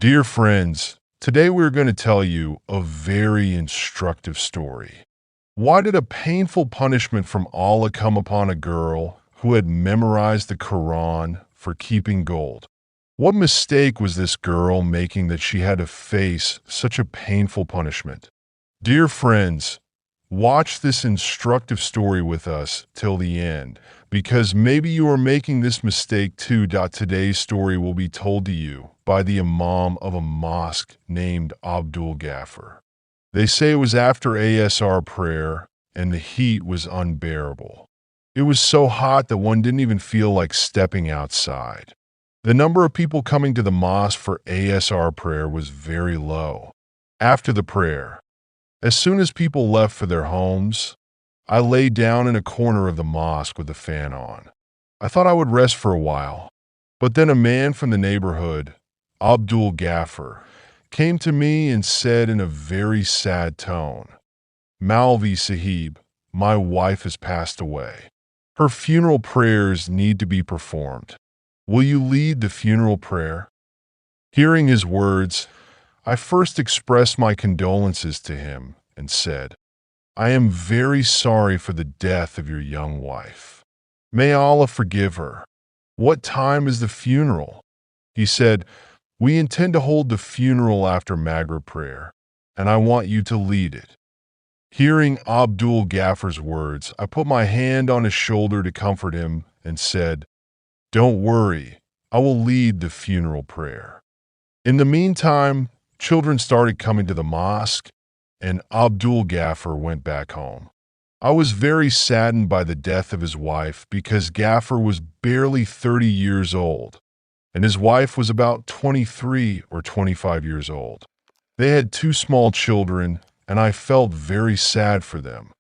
Dear friends, today we're going to tell you a very instructive story. Why did a painful punishment from Allah come upon a girl who had memorized the Quran for keeping gold? What mistake was this girl making that she had to face such a painful punishment? Dear friends, watch this instructive story with us till the end, because maybe you are making this mistake too. Today's story will be told to you by the imam of a mosque named Abdul Ghaffar. They say it was after Asr prayer and the heat was unbearable. It was so hot that one didn't even feel like stepping outside. The number of people coming to the mosque for Asr prayer was very low. After the prayer, as soon as people left for their homes, I lay down in a corner of the mosque with the fan on. I thought I would rest for a while, but then a man from the neighborhood, Abdul Ghaffar, came to me and said in a very sad tone, "Malvi Sahib, my wife has passed away. Her funeral prayers need to be performed. Will you lead the funeral prayer?" Hearing his words, I first expressed my condolences to him and said, "I am very sorry for the death of your young wife. May Allah forgive her. What time is the funeral?" He said, "We intend to hold the funeral after Maghrib prayer, and I want you to lead it." Hearing Abdul Ghaffar's words, I put my hand on his shoulder to comfort him and said, "Don't worry, I will lead the funeral prayer." In the meantime, children started coming to the mosque, and Abdul Ghaffar went back home. I was very saddened by the death of his wife because Ghaffar was barely 30 years old, and his wife was about 23 or 25 years old. They had two small children, and I felt very sad for them,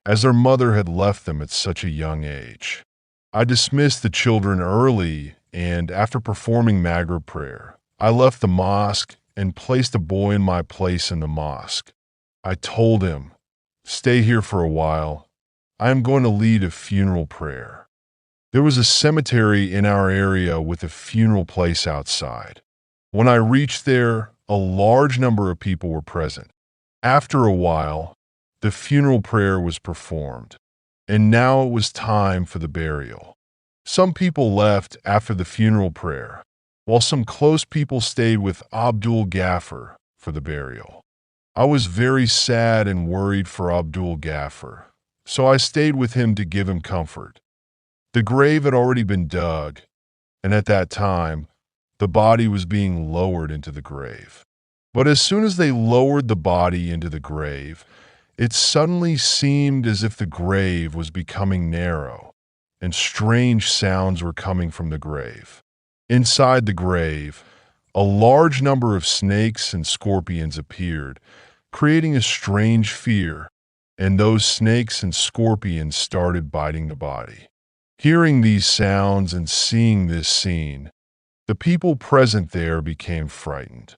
as their mother had left them at such a young age. I dismissed the children early, and after performing Maghrib prayer, I left the mosque and placed a boy in my place in the mosque. I told him, "Stay here for a while. I am going to lead a funeral prayer." There was a cemetery in our area with a funeral place outside. When I reached there, a large number of people were present. After a while, the funeral prayer was performed, and now it was time for the burial. Some people left after the funeral prayer, while some close people stayed with Abdul Ghaffar for the burial. I was very sad and worried for Abdul Ghaffar, so I stayed with him to give him comfort. The grave had already been dug, and at that time, the body was being lowered into the grave. But as soon as they lowered the body into the grave, it suddenly seemed as if the grave was becoming narrow, and strange sounds were coming from the grave. Inside the grave, a large number of snakes and scorpions appeared, creating a strange fear, and those snakes and scorpions started biting the body. Hearing these sounds and seeing this scene, the people present there became frightened.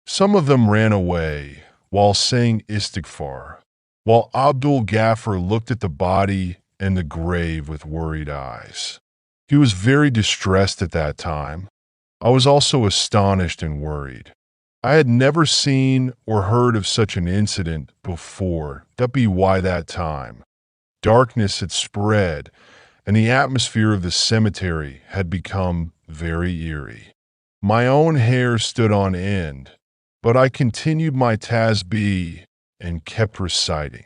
Some of them ran away while saying istighfar, while Abdul Ghaffar looked at the body and the grave with worried eyes. He was very distressed at that time. I was also astonished and worried. I had never seen or heard of such an incident before. That be why that time. Darkness had spread, and the atmosphere of the cemetery had become very eerie. My own hair stood on end, but I continued my tasbih and kept reciting.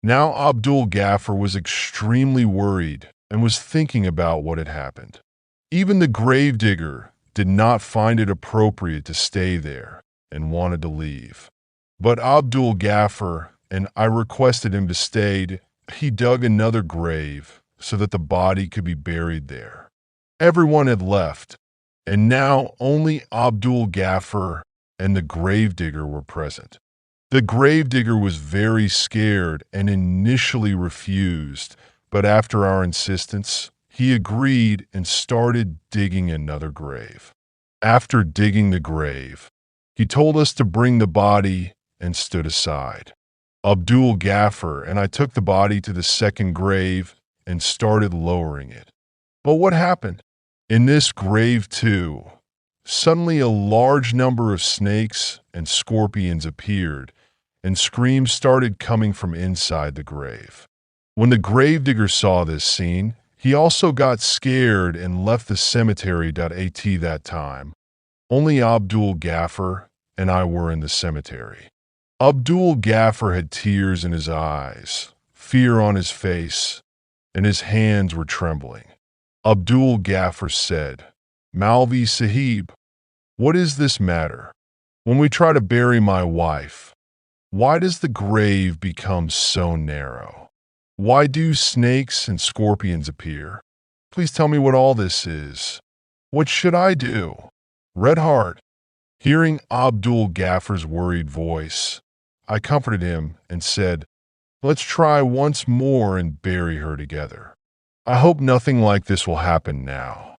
Now Abdul Ghaffar was extremely worried and was thinking about what had happened. Even the gravedigger did not find it appropriate to stay there and wanted to leave. But Abdul Ghaffar and I requested him to stay. He dug another grave so that the body could be buried there. Everyone had left, and now only Abdul Ghaffar and the gravedigger were present. The gravedigger was very scared and initially refused, but after our insistence, he agreed and started digging another grave. After digging the grave, he told us to bring the body and stood aside. Abdul Ghaffar and I took the body to the second grave and started lowering it. But what happened? In this grave too, Suddenly a large number of snakes and scorpions appeared, and screams started coming from inside the grave. When the gravedigger saw this scene, he also got scared and left the cemetery. That time, only Abdul Ghaffar and I were in the cemetery. Abdul Ghaffar had tears in his eyes, fear on his face, and his hands were trembling. Abdul Ghaffar said, "Malvi Sahib, what is this matter? When we try to bury my wife, why does the grave become so narrow? Why do snakes and scorpions appear? Please tell me what all this is. What should I do?" Red Heart, hearing Abdul Ghaffar's worried voice, I comforted him and said, "Let's try once more and bury her together. I hope nothing like this will happen now."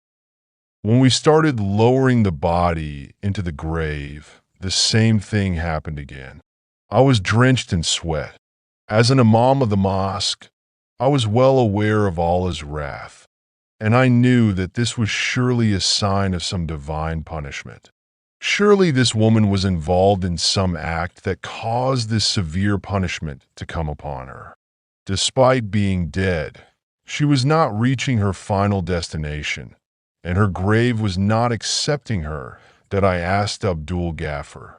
When we started lowering the body into the grave, the same thing happened again. I was drenched in sweat. As an imam of the mosque, I was well aware of Allah's wrath, and I knew that this was surely a sign of some divine punishment. Surely this woman was involved in some act that caused this severe punishment to come upon her. Despite being dead, she was not reaching her final destination, and her grave was not accepting her. That I asked Abdul Ghaffar,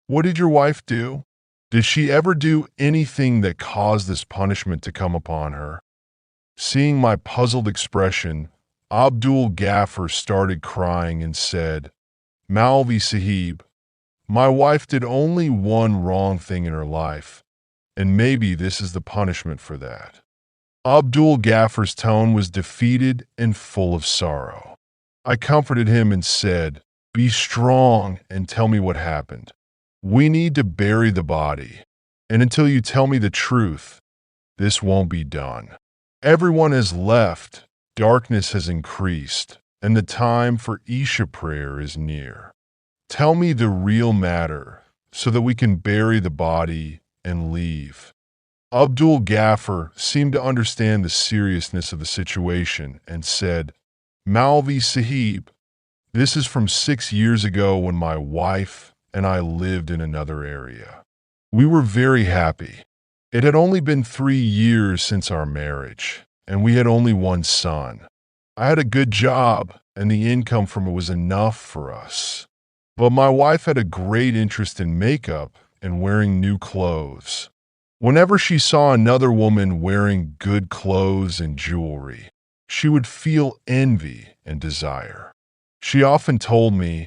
"What did your wife do? Did she ever do anything that caused this punishment to come upon her?" Seeing my puzzled expression, Abdul Ghaffar started crying and said, "Malvi Sahib, my wife did only one wrong thing in her life, and maybe this is the punishment for that." Abdul Ghaffar's tone was defeated and full of sorrow. I comforted him and said, "Be strong and tell me what happened. We need to bury the body, and until you tell me the truth, this won't be done. Everyone has left, darkness has increased, and the time for Isha prayer is near. Tell me the real matter so that we can bury the body and leave." Abdul Ghaffar seemed to understand the seriousness of the situation and said, "Malvi Sahib, this is from 6 years ago when my wife and I lived in another area. We were very happy. It had only been 3 years since our marriage, and we had only one son. I had a good job, and the income from it was enough for us. But my wife had a great interest in makeup and wearing new clothes. Whenever she saw another woman wearing good clothes and jewelry, she would feel envy and desire. She often told me,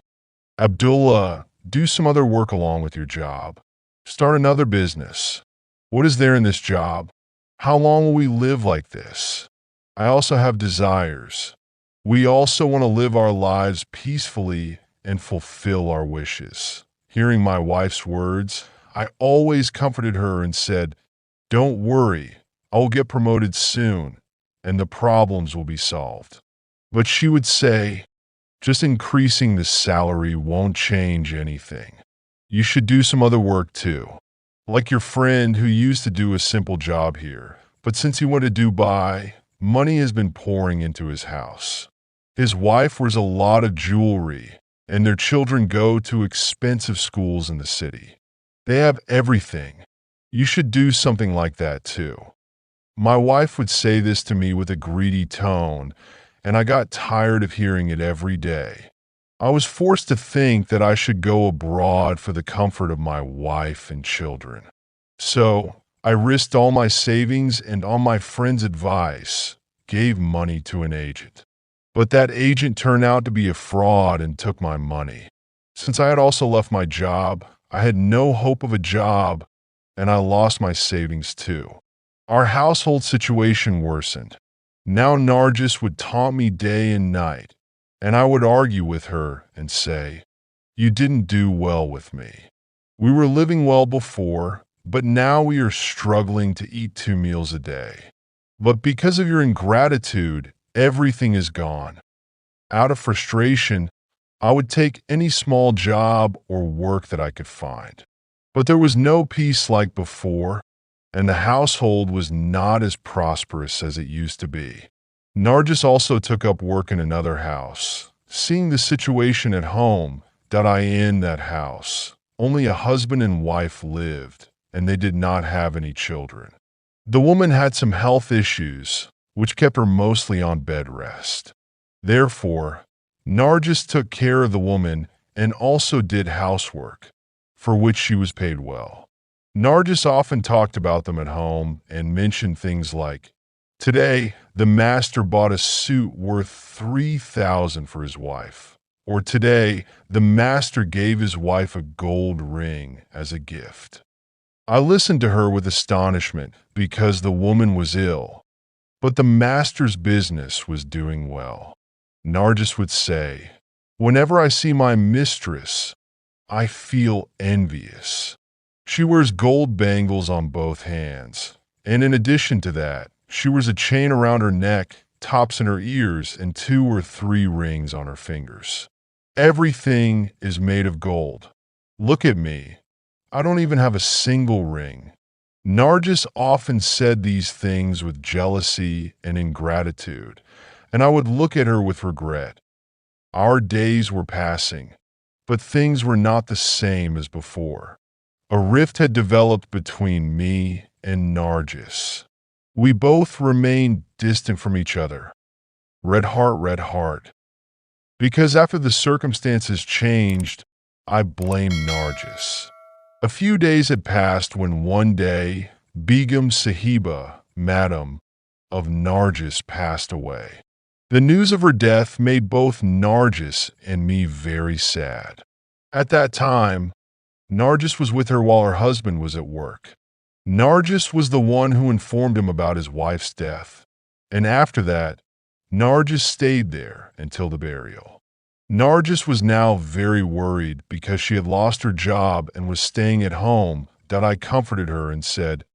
"Abdullah, do some other work along with your job. Start another business. What is there in this job? How long will we live like this? I also have desires. We also want to live our lives peacefully and fulfill our wishes." Hearing my wife's words, I always comforted her and said, "Don't worry, I will get promoted soon, and the problems will be solved." But she would say, "Just increasing the salary won't change anything. You should do some other work too. Like your friend who used to do a simple job here, but since he went to Dubai, money has been pouring into his house. His wife wears a lot of jewelry, and their children go to expensive schools in the city. They have everything. You should do something like that too." My wife would say this to me with a greedy tone, and I got tired of hearing it every day. I was forced to think that I should go abroad for the comfort of my wife and children. So I risked all my savings and, on my friend's advice, gave money to an agent. But that agent turned out to be a fraud and took my money. Since I had also left my job, I had no hope of a job, and I lost my savings too. Our household situation worsened. Now Nargis would taunt me day and night, and I would argue with her and say, "You didn't do well with me. We were living well before, but now we are struggling to eat 2 meals a day. But because of your ingratitude, everything is gone." Out of frustration, I would take any small job or work that I could find. But there was no peace like before, and the household was not as prosperous as it used to be. Nargis also took up work in another house, seeing the situation at home, that I in that house, only a husband and wife lived, and they did not have any children. The woman had some health issues, which kept her mostly on bed rest. Therefore, Nargis took care of the woman and also did housework, for which she was paid well. Nargis often talked about them at home and mentioned things like, "Today, the master bought a suit worth 3,000 for his wife." Or "Today, the master gave his wife a gold ring as a gift." I listened to her with astonishment because the woman was ill, but the master's business was doing well. Nargis would say, "Whenever I see my mistress, I feel envious. She wears gold bangles on both hands, and in addition to that, she wears a chain around her neck, tops in her ears, and 2 or 3 rings on her fingers. Everything is made of gold. Look at me. I don't even have a single ring." Nargis often said these things with jealousy and ingratitude, and I would look at her with regret. Our days were passing, but things were not the same as before. A rift had developed between me and Nargis. We both remained distant from each other. Red heart. Because after the circumstances changed, I blamed Nargis. A few days had passed when one day, Begum Sahiba, Madam of Nargis, passed away. The news of her death made both Nargis and me very sad. At that time, Nargis was with her while her husband was at work. Nargis was the one who informed him about his wife's death, and after that, Nargis stayed there until the burial. Nargis was now very worried because she had lost her job and was staying at home, that I comforted her and said,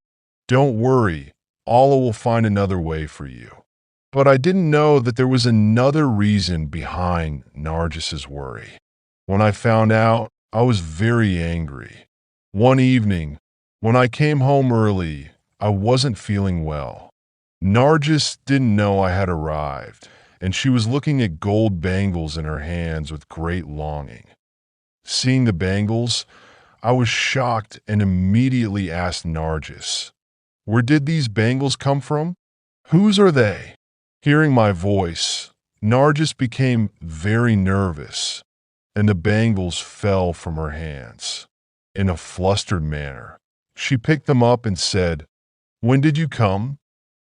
"Don't worry, Allah will find another way for you." But I didn't know that there was another reason behind Nargis's worry. When I found out, I was very angry. One evening, when I came home early, I wasn't feeling well. Nargis didn't know I had arrived, and she was looking at gold bangles in her hands with great longing. Seeing the bangles, I was shocked and immediately asked Nargis, "Where did these bangles come from? Whose are they?" Hearing my voice, Nargis became very nervous, and the bangles fell from her hands. In a flustered manner, she picked them up and said, "When did you come?"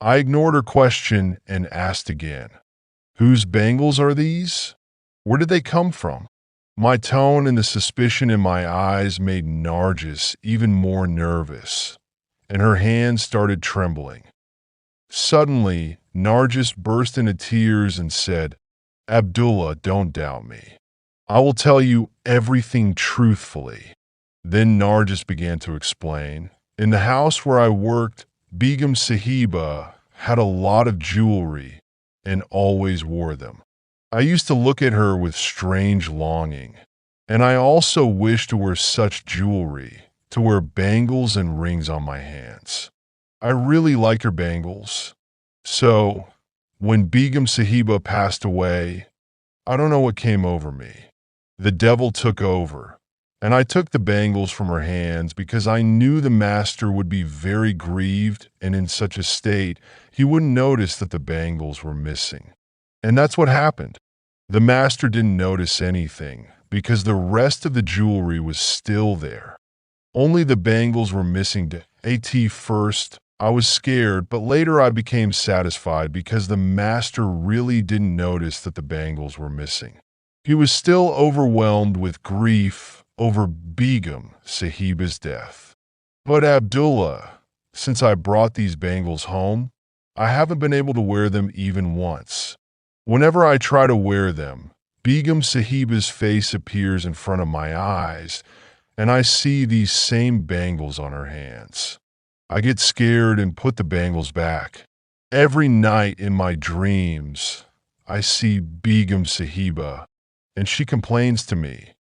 I ignored her question and asked again, "Whose bangles are these? Where did they come from?" My tone and the suspicion in my eyes made Nargis even more nervous, and her hands started trembling. Suddenly, Nargis burst into tears and said, "Abdullah, don't doubt me. I will tell you everything truthfully." Then Nargis began to explain, "In the house where I worked, Begum Sahiba had a lot of jewelry and always wore them. I used to look at her with strange longing, and I also wished to wear such jewelry, to wear bangles and rings on my hands. I really like her bangles. So, when Begum Sahiba passed away, I don't know what came over me. The devil took over, and I took the bangles from her hands because I knew the master would be very grieved, and in such a state, he wouldn't notice that the bangles were missing. And that's what happened. The master didn't notice anything because the rest of the jewelry was still there. Only the bangles were missing. At first, I was scared, but later I became satisfied because the master really didn't notice that the bangles were missing. He was still overwhelmed with grief over Begum Sahiba's death. But Abdullah, since I brought these bangles home, I haven't been able to wear them even once. Whenever I try to wear them, Begum Sahiba's face appears in front of my eyes, and I see these same bangles on her hands. I get scared and put the bangles back. Every night in my dreams, I see Begum Sahiba, and she complains to me,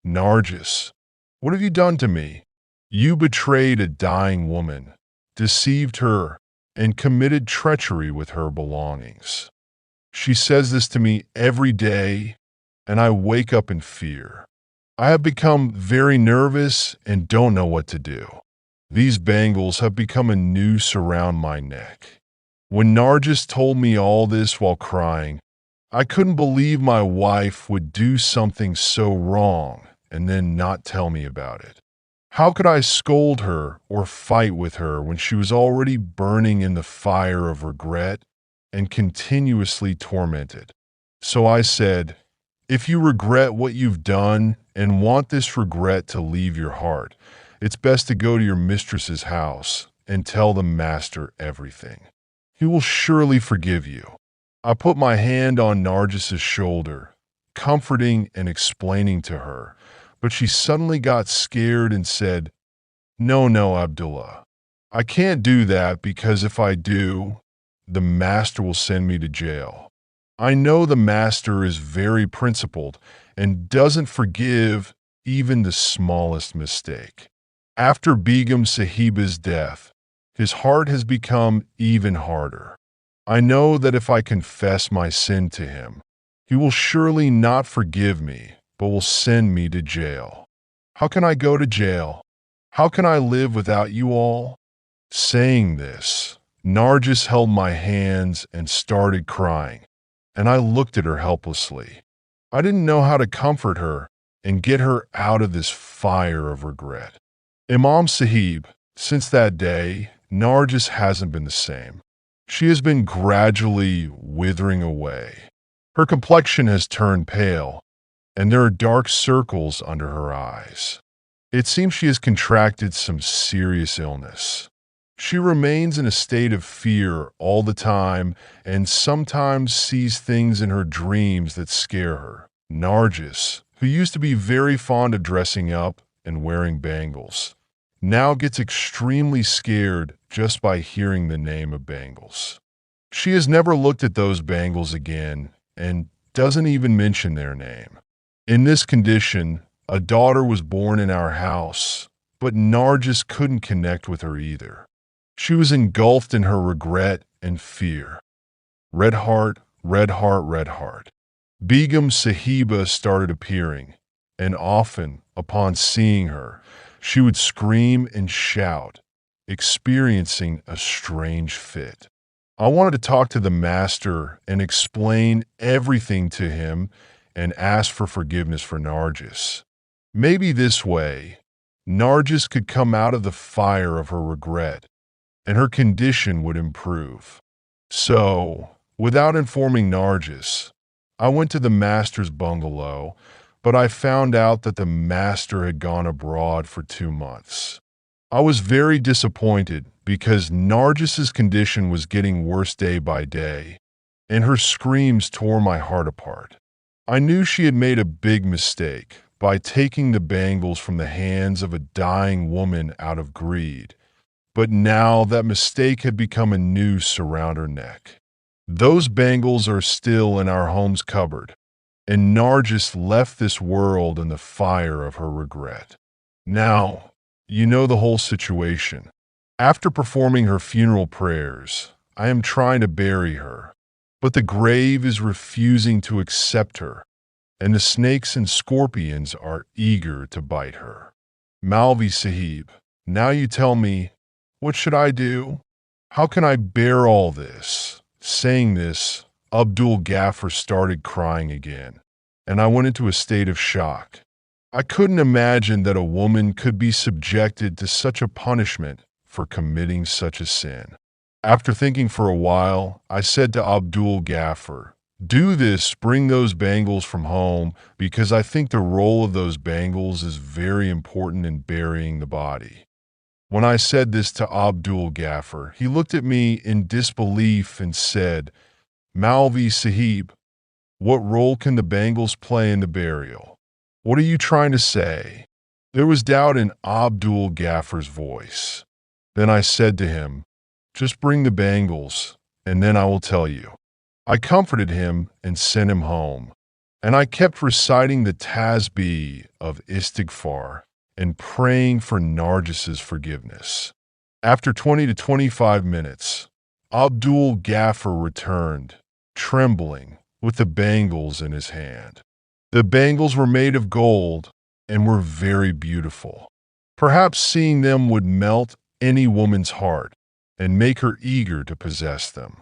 "Nargis, what have you done to me? You betrayed a dying woman, deceived her, and committed treachery with her belongings." She says this to me every day, and I wake up in fear. I have become very nervous and don't know what to do. These bangles have become a noose around my neck. When Nargis told me all this while crying, I couldn't believe my wife would do something so wrong and then not tell me about it. How could I scold her or fight with her when she was already burning in the fire of regret and continuously tormented? So I said, if you regret what you've done and want this regret to leave your heart, it's best to go to your mistress's house and tell the master everything. He will surely forgive you. I put my hand on Nargis's shoulder, comforting and explaining to her, but she suddenly got scared and said, No, Abdullah. I can't do that because if I do, the master will send me to jail. I know the master is very principled and doesn't forgive even the smallest mistake. After Begum Sahiba's death, his heart has become even harder. I know that if I confess my sin to him, he will surely not forgive me, but will send me to jail. How can I go to jail? How can I live without you all? Saying this, Nargis held my hands and started crying, and I looked at her helplessly. I didn't know how to comfort her and get her out of this fire of regret. Imam Sahib, since that day, Nargis hasn't been the same. She has been gradually withering away. Her complexion has turned pale, and there are dark circles under her eyes. It seems she has contracted some serious illness. She remains in a state of fear all the time and sometimes sees things in her dreams that scare her. Nargis, who used to be very fond of dressing up and wearing bangles, now gets extremely scared just by hearing the name of bangles. She has never looked at those bangles again and doesn't even mention their name. In this condition, a daughter was born in our house, but Nargis couldn't connect with her either. She was engulfed in her regret and fear. Red heart, red heart, red heart. Begum Sahiba started appearing, and often, upon seeing her, she would scream and shout, experiencing a strange fit. I wanted to talk to the master and explain everything to him and ask for forgiveness for Nargis. Maybe this way, Nargis could come out of the fire of her regret, and her condition would improve. So, without informing Nargis, I went to the master's bungalow, but I found out that the master had gone abroad for 2 months. I was very disappointed because Nargis's condition was getting worse day by day, and her screams tore my heart apart. I knew she had made a big mistake by taking the bangles from the hands of a dying woman out of greed, but now that mistake had become a noose around her neck. Those bangles are still in our home's cupboard, and Nargis left this world in the fire of her regret. Now, you know the whole situation. After performing her funeral prayers, I am trying to bury her, but the grave is refusing to accept her, and the snakes and scorpions are eager to bite her. Malvi Sahib, now you tell me, what should I do? How can I bear all this? Saying this, Abdul Ghaffar started crying again, and I went into a state of shock. I couldn't imagine that a woman could be subjected to such a punishment for committing such a sin. After thinking for a while, I said to Abdul Ghaffar, do this, bring those bangles from home, because I think the role of those bangles is very important in burying the body. When I said this to Abdul Ghaffar, he looked at me in disbelief and said, Malvi Sahib, what role can the bangles play in the burial? What are you trying to say? There was doubt in Abdul Ghaffar's voice. Then I said to him, just bring the bangles, and then I will tell you. I comforted him and sent him home, and I kept reciting the tasbih of istighfar and praying for Nargis's forgiveness. After 20 to 25 minutes, Abdul Ghaffar returned, trembling, with the bangles in his hand. The bangles were made of gold and were very beautiful. Perhaps seeing them would melt any woman's heart and make her eager to possess them.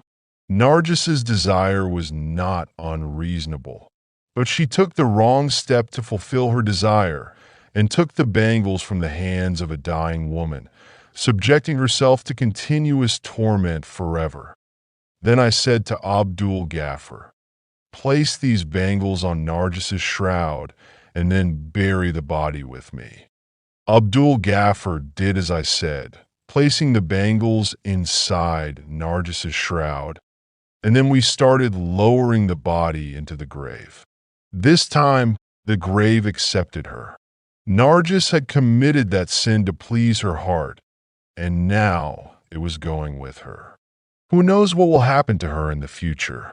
Narcis's desire was not unreasonable, but she took the wrong step to fulfill her desire and took the bangles from the hands of a dying woman, subjecting herself to continuous torment forever. Then I said to Abdul Ghaffar, "Place these bangles on Narcis's shroud and then bury the body with me." Abdul Ghaffar did as I said, placing the bangles inside Narcis's shroud, and then we started lowering the body into the grave. This time, the grave accepted her. Narcis had committed that sin to please her heart, and now it was going with her. Who knows what will happen to her in the future?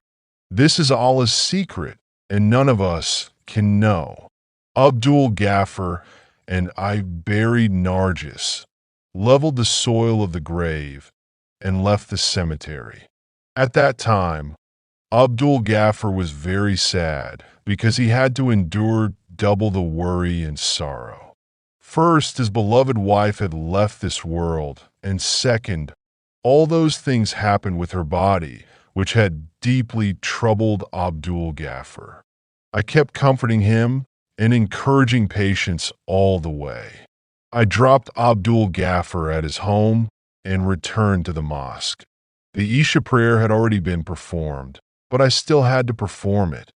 This is Allah's secret, and none of us can know. Abdul Ghaffar and I buried Narcis, leveled the soil of the grave, and left the cemetery. At that time, Abdul Ghaffar was very sad because he had to endure double the worry and sorrow. First, his beloved wife had left this world, and second, all those things happened with her body, which had deeply troubled Abdul Ghaffar. I kept comforting him and encouraging patience all the way. I dropped Abdul Ghaffar at his home and returned to the mosque. The Isha prayer had already been performed, but I still had to perform it.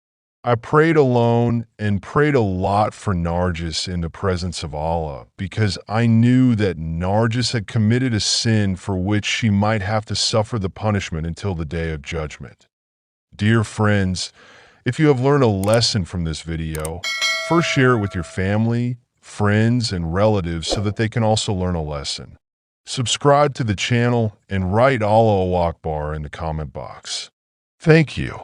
I prayed alone and prayed a lot for Narcis in the presence of Allah because I knew that Narcis had committed a sin for which she might have to suffer the punishment until the day of judgment. Dear friends, if you have learned a lesson from this video, first share it with your family, friends, and relatives so that they can also learn a lesson. Subscribe to the channel and write Allahu Akbar in the comment box. Thank you.